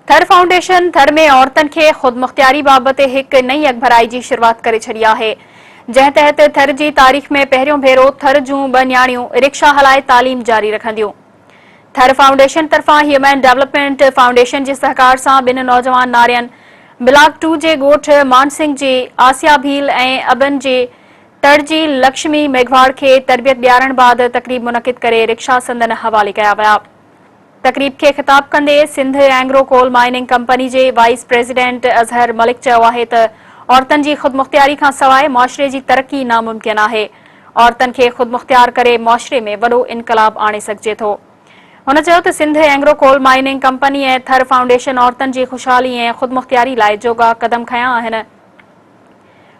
थर फाउंडेशन थर में औरतुनि खे ख़ुदमुख़्तियारी बाबति हिक नई अगभराई जी शुरूआत करे छॾी आहे, जंहिं तहत थर जी तारीख़ में पहिरियों भेरो थर जूं 2 न्याणियूं रिक्शा हलाए तालीम जारी रखंदियूं। थर फाउंडेशन तरफ़ां ह्यूमन डेवलपमेंट फाउंडेशन जे सहकार सां 2 नौजवान नारियनि ब्लॉक 2 जे ॻोठ मानसिंह जी आसिया भील ऐं अबन जे तड़जी लक्ष्मी मेघवाड़ खे तरबियत ॾियारण बाद तक़रीब मुनक़िद करे रिक्शा संदन हवाले कया विया। तक़रीब खे ख़िताब कंदे Sindh Engro coal mining company जे वाइस प्रेसिडेंट अज़हर मलिक चयो आहे त औरतुनि जी ख़ुदमुख़्तियारी खां सवाइ मुआशरे जी तरक़ी नामुमकिन आहे। औरतुनि खे ख़ुदमुख़्तियार करे मुआशरे में वॾो इनक़लाब आणे सघिजे थो। हुन चयो त Sindh Engro coal mining company ऐं थर फाउंडेशन औरतुनि जी ख़ुशहाली ऐं ख़ुदमुख़्तियारी लाइ जोगा क़दम खंया आहिनि।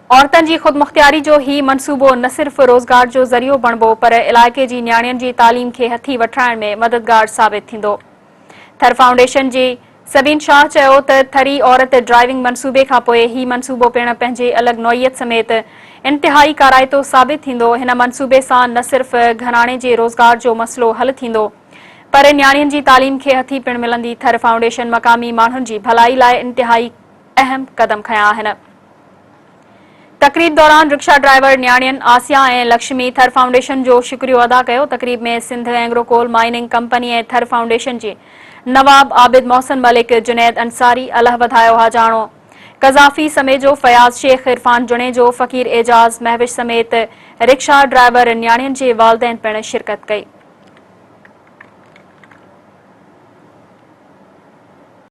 औरतुनि जी ख़ुदमुख़्तियारी जो ही मनसूबो न सिर्फ़ रोज़गार जो ज़रियो बणिबो पर इलाइक़े जी न्याणियुनि जी तालीम खे हथी वठाइण में मददगार साबित थींदो। थर फाउंडेशन जी सबीन शाह चयो त थरी औरत ड्राइविंग मनसूबे खां पोइ ही मनसूबो पिण पंहिंजे अलॻि नौइयत समेत इंतिहाई काराइतो साबित थींदो। हिन मनसूबे सां न सिर्फ़ घराणे जे रोज़गार जो मसइलो हल थींदो पर न्याणियुनि जी तालीम खे हथी पिण मिलंदी। थर फाउंडेशन मक़ामी माण्हुनि जी भलाई लाइ इंतिहाई अहम क़दम खंया आहिनि। तक़रीब दौरान रिक्शा ड्राइवर न्याणियुनि आसिया ऐं लक्ष्मी थर फाउंडेशन जो शुक्रियो अदा कयो। तक़रीब में Sindh Engro coal mining company ऐं थर फाउंडेशन जे नवाब आबिद मोहसिन मलिक, जुनैद अंसारी, अल्लाह वधायो हाजाणो, कज़ाफी समेजो, फयाज शेख, इरफान जुणेजो, फ़कीर एजाज, महविश समेत रिक्शा ड्राइवर न्याणियुनि जे वालिदैन पिण शिरकत कई।